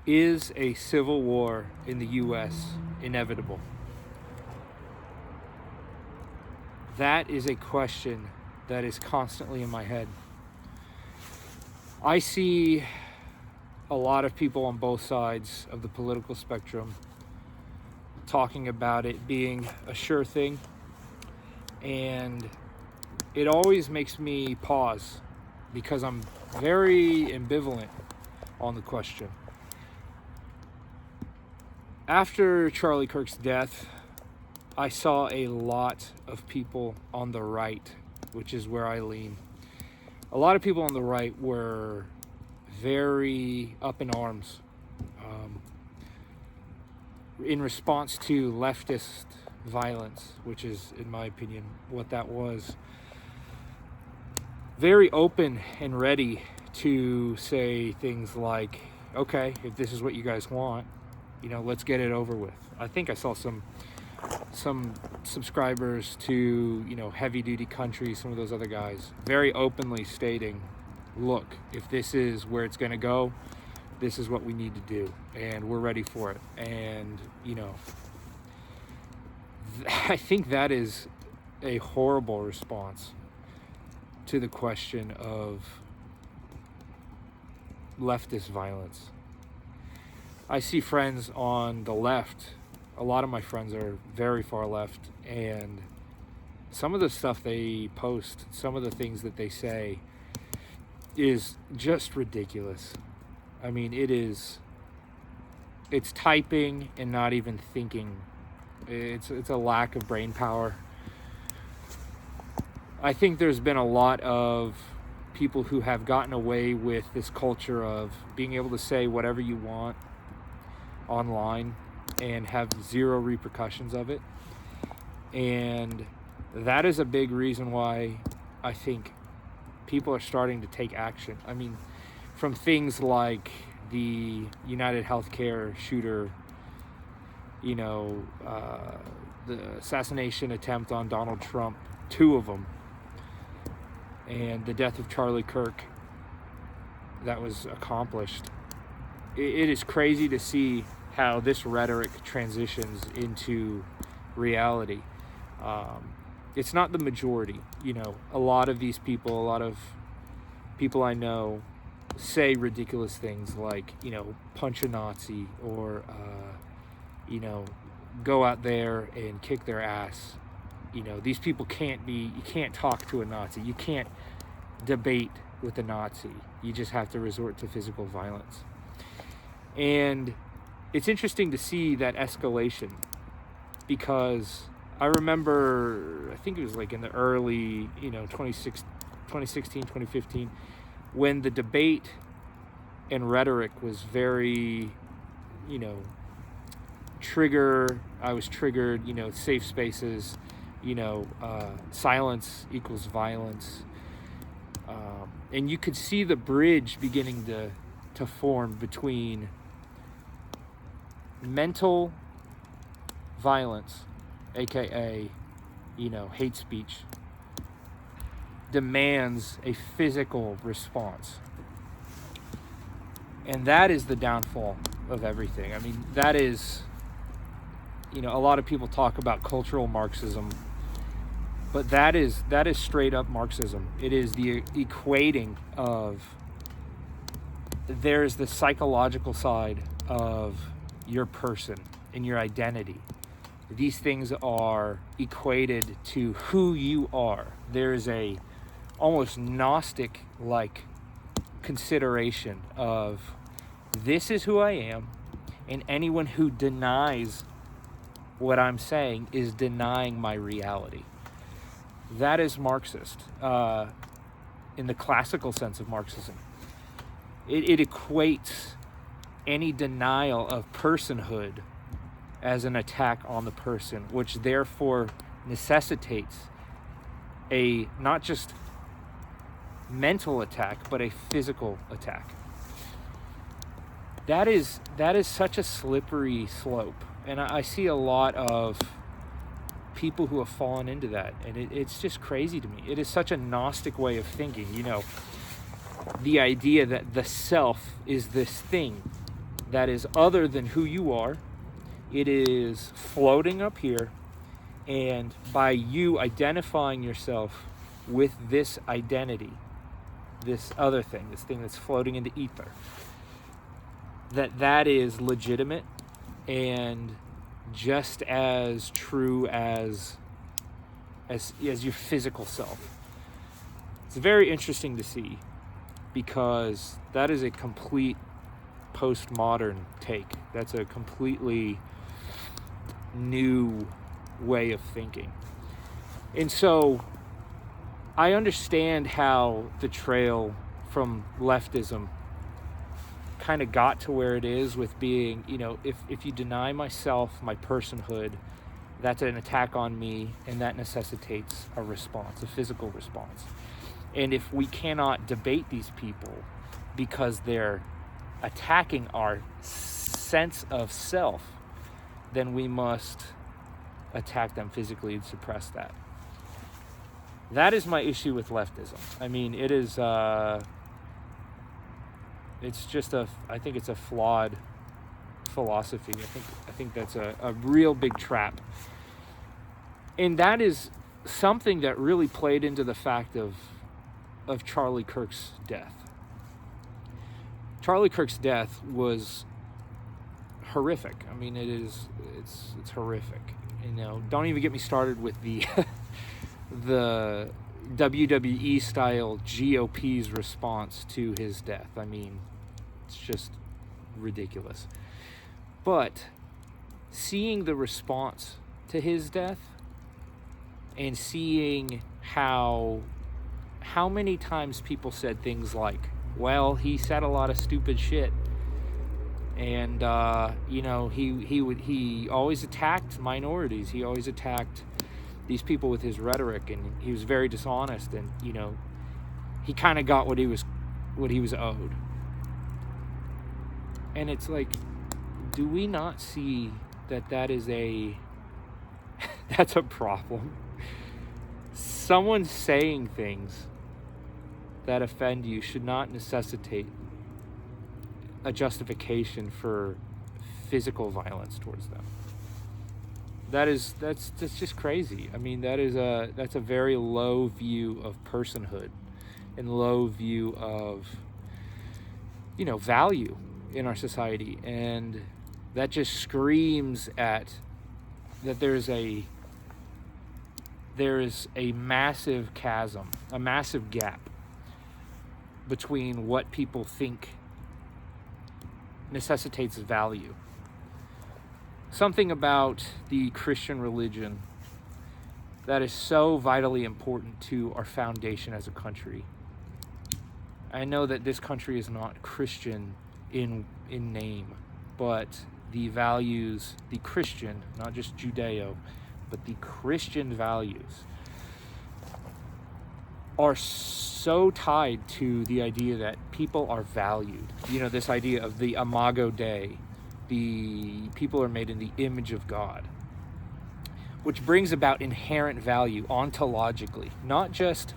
Is a civil war in the U.S. inevitable? That is a question that is constantly in my head. I see a lot of people on both sides of the political spectrum talking about it being a sure thing, and it always makes me pause because I'm very ambivalent on the question. After Charlie Kirk's death, I saw a lot of people on the right, which is where I lean. A lot of people on the right were very up in arms in response to leftist violence, which is, in my opinion, what that was. Very open and ready to say things like, okay, if this is what you guys want, let's get it over with. I think I saw some subscribers to, Heavy Duty Country, some of those other guys, very openly stating, look, if this is where it's going to go, this is what we need to do, and we're ready for it. And, I think that is a horrible response to the question of leftist violence. I see friends on the left, a lot of my friends are very far left, and some of the stuff they post, some of the things that they say is just ridiculous. I mean, it's typing and not even thinking. It's a lack of brain power. I think there's been a lot of people who have gotten away with this culture of being able to say whatever you want online and have zero repercussions of it. And that is a big reason why I think people are starting to take action. I mean, from things like the United Healthcare shooter, the assassination attempt on Donald Trump, 2 of them, and the death of Charlie Kirk that was accomplished. It is crazy to see how this rhetoric transitions into reality. It's not the majority. A lot of these people, a lot of people I know say ridiculous things like, punch a Nazi, or, go out there and kick their ass. These people you can't talk to a Nazi. You can't debate with a Nazi. You just have to resort to physical violence. And it's interesting to see that escalation, because I remember, I think it was like in the early, 2016, 2015, when the debate and rhetoric was very, I was triggered, safe spaces, silence equals violence. And you could see the bridge beginning to form between mental violence, aka, hate speech, demands a physical response. And that is the downfall of everything. I mean, that is, a lot of people talk about cultural Marxism, but that is straight up Marxism. It is the equating of, there's the psychological side of your person and your identity. These things are equated to who you are. There's a almost Gnostic-like consideration of, this is who I am, and anyone who denies what I'm saying is denying my reality. That is Marxist, in the classical sense of Marxism. It equates any denial of personhood as an attack on the person, which therefore necessitates a not just mental attack, but a physical attack. That is such a slippery slope. And I see a lot of people who have fallen into that. And it's just crazy to me. It is such a Gnostic way of thinking, the idea that the self is this thing that is other than who you are. It is floating up here, and by you identifying yourself with this identity, this other thing, this thing that's floating in the ether, that is legitimate and just as true as your physical self. It's very interesting to see, because that is a complete postmodern take. That's a completely new way of thinking. And so I understand how the trail from leftism kind of got to where it is, with being, if you deny myself, my personhood, that's an attack on me, and that necessitates a response, a physical response. And if we cannot debate these people because they're attacking our sense of self, then we must attack them physically and suppress that. That is my issue with leftism. I mean, it is, it's just I think it's a flawed philosophy. I think that's a real big trap. And that is something that really played into the fact of Charlie Kirk's death. Charlie Kirk's death was horrific. I mean, it's horrific. Don't even get me started with the the WWE style GOP's response to his death. I mean, it's just ridiculous. But seeing the response to his death, and seeing how many times people said things like, well, he said a lot of stupid shit, and he always attacked minorities, he always attacked these people with his rhetoric, and he was very dishonest, and he kind of got what he was owed. And it's like, do we not see that is that's a problem? Someone saying things that offend you should not necessitate a justification for physical violence towards them. That's just crazy. I mean, that's a very low view of personhood, and low view of value in our society, and that just screams at that there is a massive chasm, a massive gap between what people think necessitates value. Something about the Christian religion that is so vitally important to our foundation as a country. I know that this country is not Christian in name, but the values, the Christian, not just Judeo, but the Christian values are so tied to the idea that people are valued. This idea of the Imago Dei, the people are made in the image of God, which brings about inherent value ontologically, not just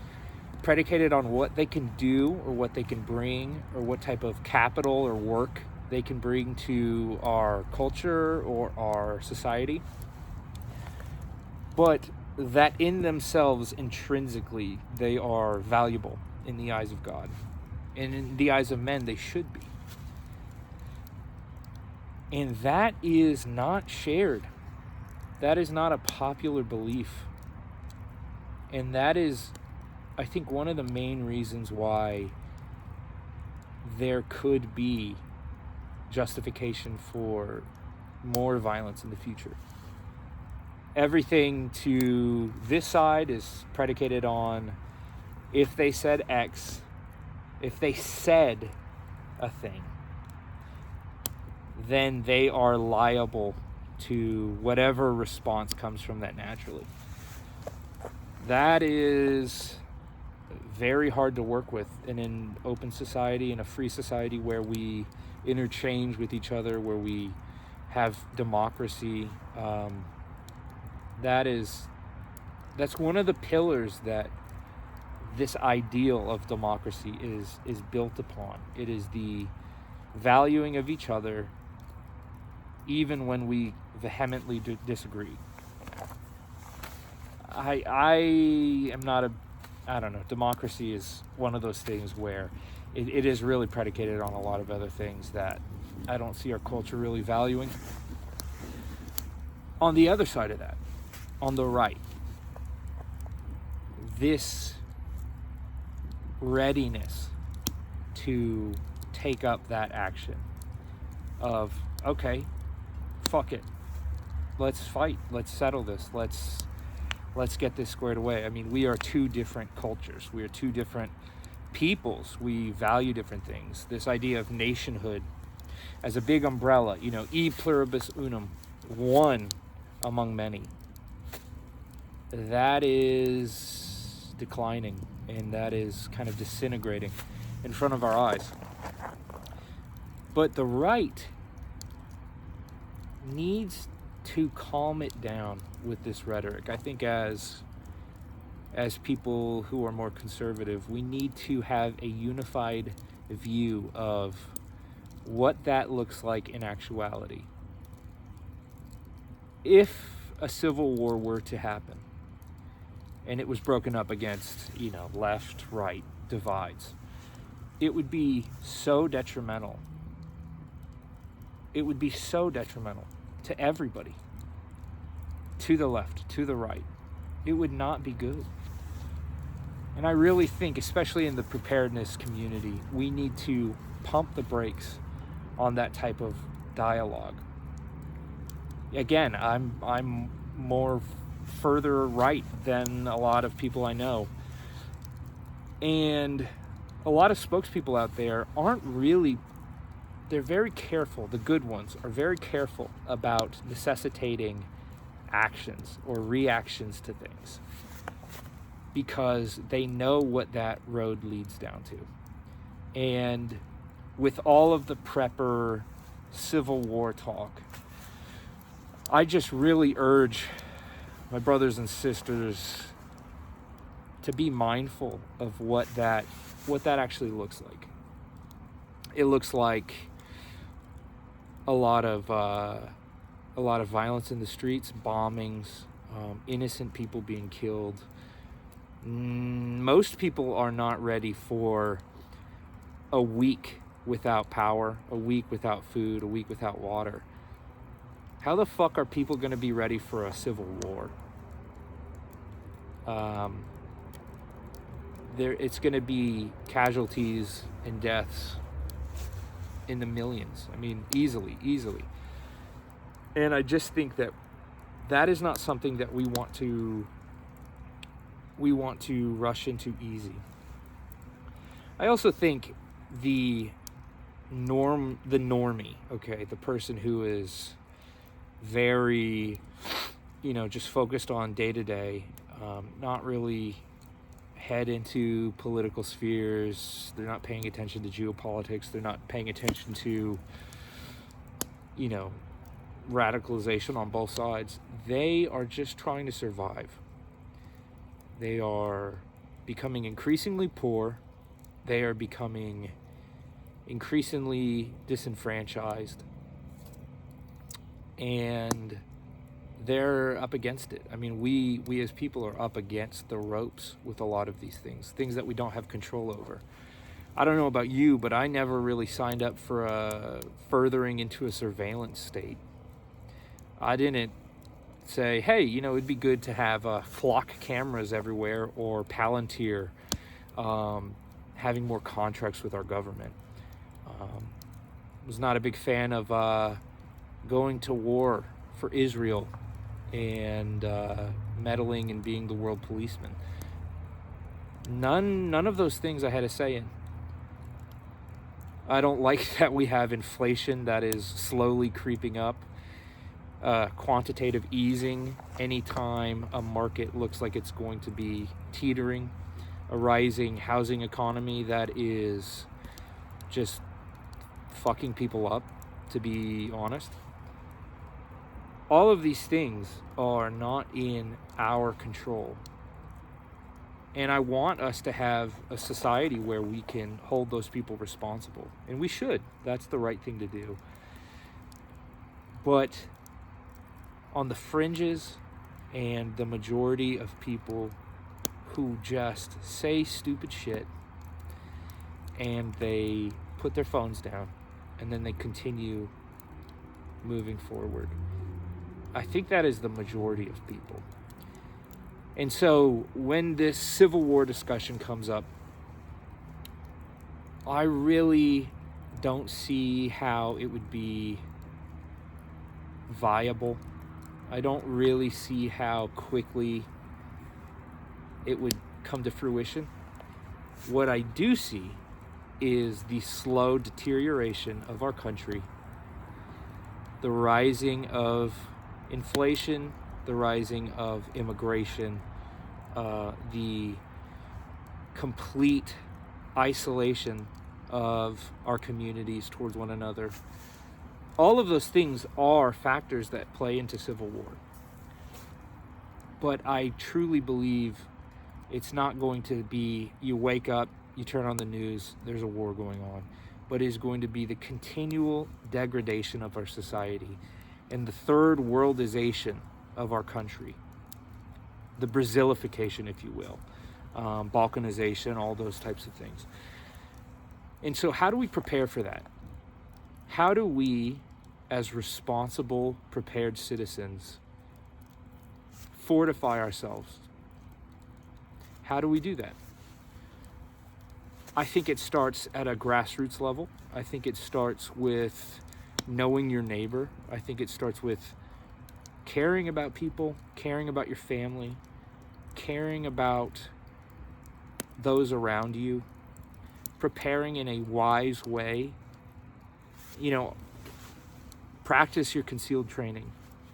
predicated on what they can do or what they can bring or what type of capital or work they can bring to our culture or our society, but that in themselves intrinsically they are valuable in the eyes of God, and in the eyes of men they should be. And that is not shared. That is not a popular belief. And that is, I think, one of the main reasons why there could be justification for more violence in the future. Everything to this side is predicated on, if they said X, if they said a thing, then they are liable to whatever response comes from that naturally. That is very hard to work with in an open society, in a free society where we interchange with each other, where we have democracy. That's one of the pillars that this ideal of democracy is built upon. It is the valuing of each other even when we vehemently disagree. I am not I don't know, democracy is one of those things where it is really predicated on a lot of other things that I don't see our culture really valuing. On the other side of that, on the right, this readiness to take up that action of, okay, fuck it, let's fight, let's settle this, let's get this squared away. I mean, we are two different cultures, we are two different peoples, we value different things. This idea of nationhood as a big umbrella, you know, e pluribus unum, one among many, that is declining, and that is kind of disintegrating in front of our eyes. But the right needs to calm it down with this rhetoric. I think as people who are more conservative, we need to have a unified view of what that looks like in actuality. If a civil war were to happen and it was broken up against, you know, left, right divides, it would be so detrimental. It would be so detrimental to everybody, to the left, to the right. It would not be good. And I really think, especially in the preparedness community, we need to pump the brakes on that type of dialogue. Again, I'm more further right than a lot of people I know. And a lot of spokespeople out there aren't really, they're very careful, the good ones are very careful about necessitating actions or reactions to things, because they know what that road leads down to. And with all of the prepper Civil War talk, I just really urge my brothers and sisters to be mindful of what that actually looks like. It looks like a lot of violence in the streets, bombings, innocent people being killed. Most people are not ready for a week without power, a week without food, a week without water. How the fuck are people going to be ready for a civil war? It's going to be casualties and deaths in the millions. I mean, easily. And I just think that is not something that we want to rush into easy. I also think the normie, okay, the person who is very, you know, just focused on day to day, not really head into political spheres. They're not paying attention to geopolitics. They're not paying attention to, you know, radicalization on both sides. They are just trying to survive. They are becoming increasingly poor. They are becoming increasingly disenfranchised. And they're up against it. I mean, we as people are up against the ropes with a lot of these things that we don't have control over. I don't know about you, but I never really signed up for furthering into a surveillance state. I didn't say, hey, you know, it'd be good to have flock cameras everywhere, or Palantir having more contracts with our government. Was not a big fan of going to war for Israel and meddling and being the world policeman. None of those things I had a say in. I don't like that we have inflation that is slowly creeping up. Quantitative easing anytime a market looks like it's going to be teetering. A rising housing economy that is just fucking people up, to be honest. All of these things are not in our control. And I want us to have a society where we can hold those people responsible. And we should. That's the right thing to do. But on the fringes and the majority of people who just say stupid shit and they put their phones down and then they continue moving forward, I think that is the majority of people. And so when this Civil War discussion comes up, I really don't see how it would be viable. I don't really see how quickly it would come to fruition. What I do see is the slow deterioration of our country, the rising of inflation, the rising of immigration, the complete isolation of our communities towards one another. All of those things are factors that play into civil war. But I truly believe it's not going to be you wake up, you turn on the news, there's a war going on. But it is going to be the continual degradation of our society and the third worldization of our country. The Brazilification, if you will, Balkanization, all those types of things. And so how do we prepare for that? How do we, as responsible, prepared citizens, fortify ourselves? How do we do that? I think it starts at a grassroots level. I think it starts with knowing your neighbor. I think it starts with caring about people, caring about your family, caring about those around you, preparing in a wise way. You know, practice your concealed training,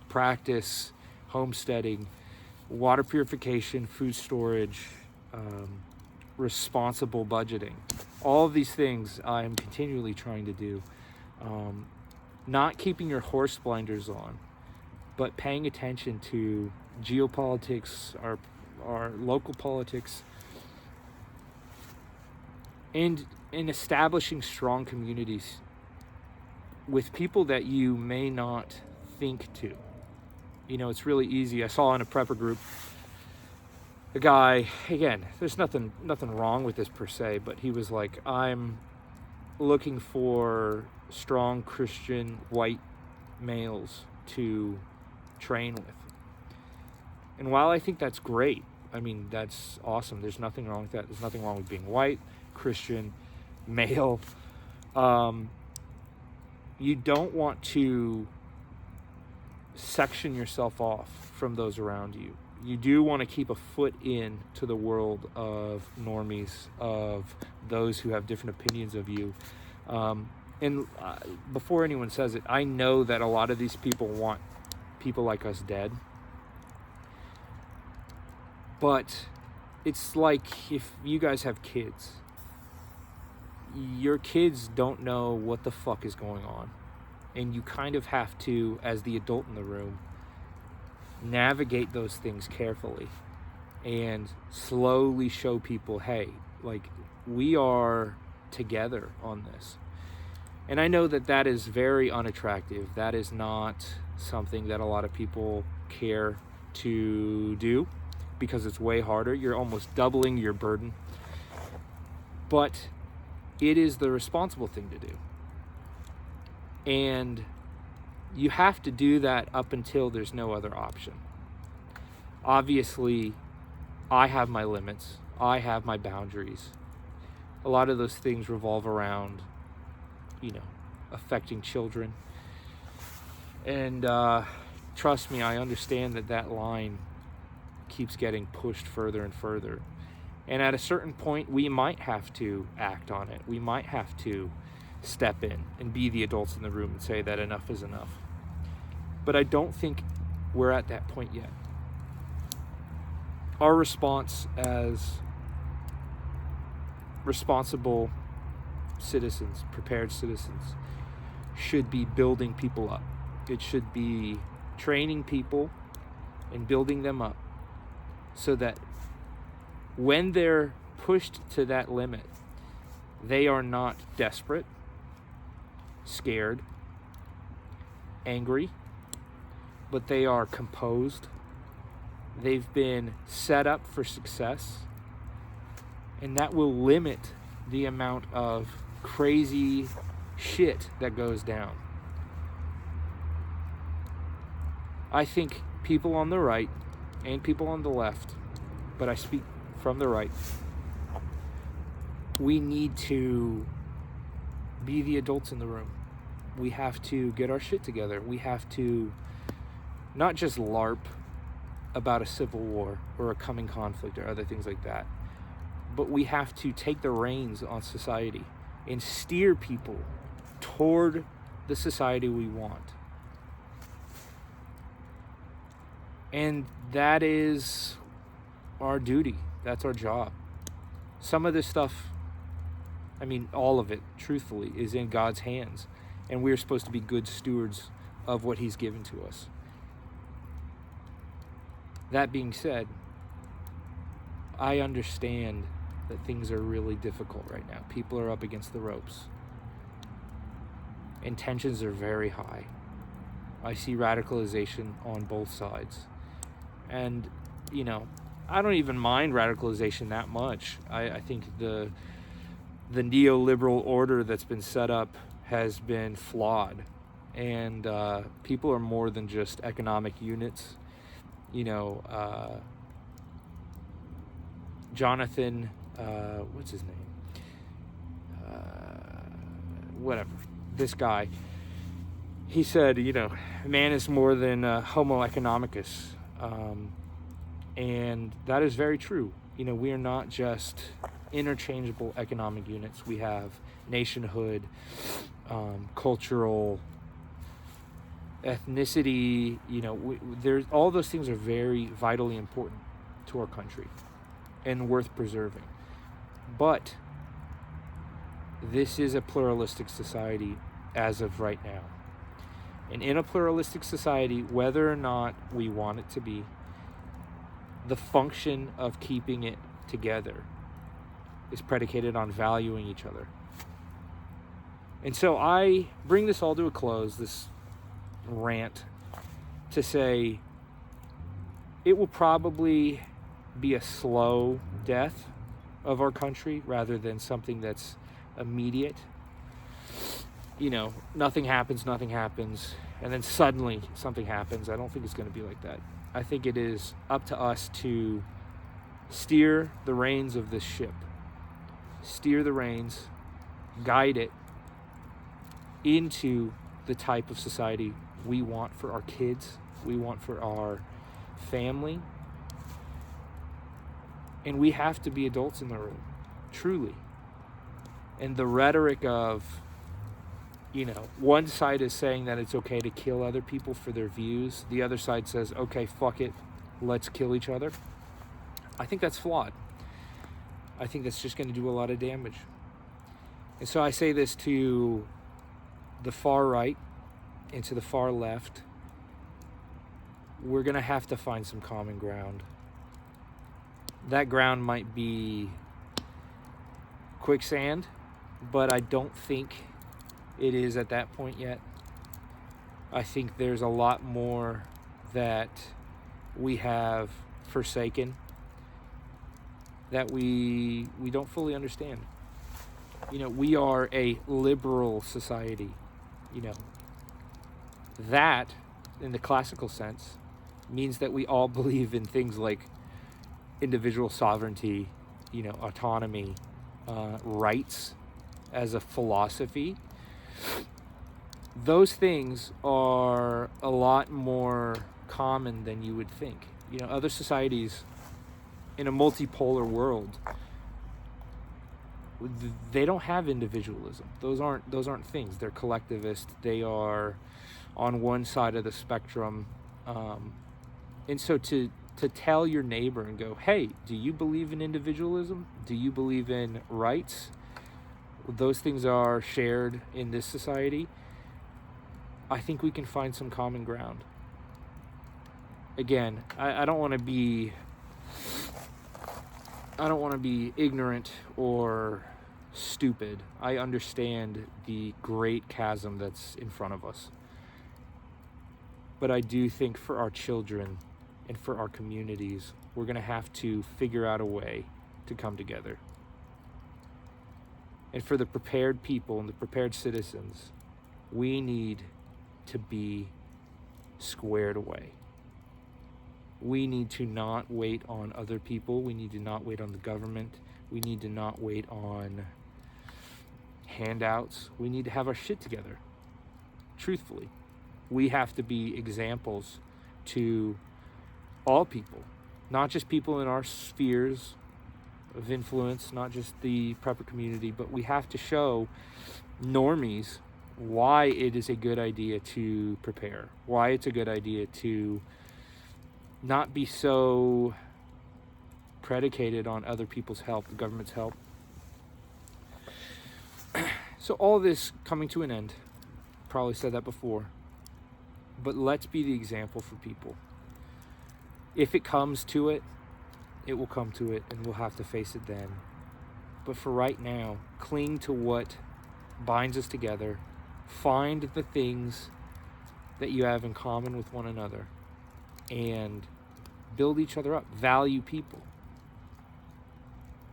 practice homesteading, water purification, food storage, responsible budgeting. All of these things I'm continually trying to do. Not keeping your horse blinders on, but paying attention to geopolitics, our local politics, and in establishing strong communities with people that you may not think to. You know, it's really easy. I saw in a prepper group a guy, again, there's nothing wrong with this per se, but he was like, I'm looking for strong Christian white males to train with. And while I think that's great, I mean, that's awesome. There's nothing wrong with that. There's nothing wrong with being white, Christian, male. You don't want to section yourself off from those around you. You do want to keep a foot in to the world of normies, of those who have different opinions of you. And before anyone says it, I know that a lot of these people want people like us dead. But it's like if you guys have kids, your kids don't know what the fuck is going on. And you kind of have to, as the adult in the room, navigate those things carefully and slowly show people, hey, like, we are together on this. And I know that that is very unattractive. That is not something that a lot of people care to do because it's way harder. You're almost doubling your burden. But it is the responsible thing to do. And you have to do that up until there's no other option. Obviously, I have my limits. I have my boundaries. A lot of those things revolve around, you know, affecting children. And trust me, I understand that line keeps getting pushed further and further. And at a certain point, we might have to act on it. We might have to step in and be the adults in the room and say that enough is enough. But I don't think we're at that point yet. Our response as responsible citizens, prepared citizens, should be building people up. It should be training people and building them up so that when they're pushed to that limit, they are not desperate, scared, angry, but they are composed. They've been set up for success, and that will limit the amount of crazy shit that goes down. I think people on the right and people on the left, but I speak from the right, we need to be the adults in the room. We have to get our shit together. We have to not just LARP about a civil war or a coming conflict or other things like that, but we have to take the reins on society and steer people toward the society we want. And that is our duty. That's our job. Some of this stuff, I mean, all of it, truthfully, is in God's hands. And we're supposed to be good stewards of what He's given to us. That being said, I understand that things are really difficult right now. People are up against the ropes. And tensions are very high. I see radicalization on both sides. And, you know, I don't even mind radicalization that much. I think the neoliberal order that's been set up has been flawed. And people are more than just economic units. You know, Jonathan, what's his name? Whatever. This guy, he said, you know, man is more than Homo economicus. And that is very true. You know, we are not just interchangeable economic units. We have nationhood, cultural, ethnicity, you know, there's all those things are very vitally important to our country and worth preserving. But this is a pluralistic society as of right now. And in a pluralistic society, whether or not we want it to be, the function of keeping it together is predicated on valuing each other. And so I bring this all to a close, this rant, to say it will probably be a slow death of our country rather than something that's immediate. You know, nothing happens, and then suddenly something happens. I don't think it's going to be like that. I think it is up to us to steer the reins of this ship. Steer the reins, guide it into the type of society we want for our kids, we want for our family. And we have to be adults in the room, truly. And the rhetoric of, you know, one side is saying that it's okay to kill other people for their views. The other side says, okay, fuck it, let's kill each other. I think that's flawed. I think that's just going to do a lot of damage. And so I say this to the far right and to the far left. We're going to have to find some common ground. That ground might be quicksand, but I don't think it is at that point yet. I think there's a lot more that we have forsaken that we don't fully understand. You know, we are a liberal society. You know, that, in the classical sense, means that we all believe in things like individual sovereignty, you know, autonomy, rights as a philosophy. Those things are a lot more common than you would think. You know, other societies in a multipolar world, they don't have individualism. Those aren't things. They're collectivist. They are on one side of the spectrum. And so to tell your neighbor and go, hey, do you believe in individualism? Do you believe in rights? Those things are shared in this society. I think we can find some common ground. Again, I don't want to be ignorant or stupid. I understand the great chasm that's in front of us. But I do think for our children and for our communities, we're going to have to figure out a way to come together. And for the prepared people and the prepared citizens, we need to be squared away. We need to not wait on other people. We need to not wait on the government. We need to not wait on handouts. We need to have our shit together. Truthfully, we have to be examples to all people, not just people in our spheres of influence, not just the prepper community, but we have to show normies why it is a good idea to prepare, why it's a good idea to not be so predicated on other people's help, the government's help. So all this coming to an end, probably said that before, but let's be the example for people. If it comes to it, it will come to it, and we'll have to face it then. But for right now, cling to what binds us together. Find the things that you have in common with one another and build each other up. Value people.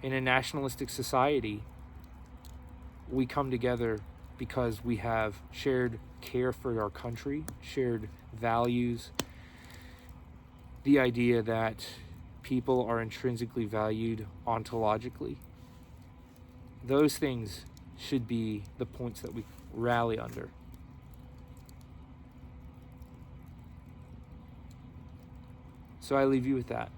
In a nationalistic society, we come together because we have shared care for our country, shared values, the idea that people are intrinsically valued ontologically. Those things should be the points that we rally under. So I leave you with that.